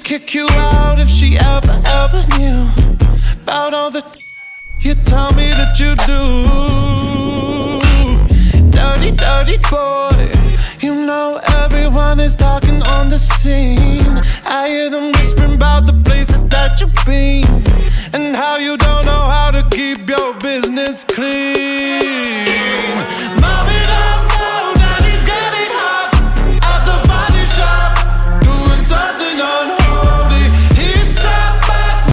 kick you out if she ever knew about all the you tell me that you do. Dirty, dirty boy, you know everyone is talking on the scene. I hear them whispering about the places that you've been.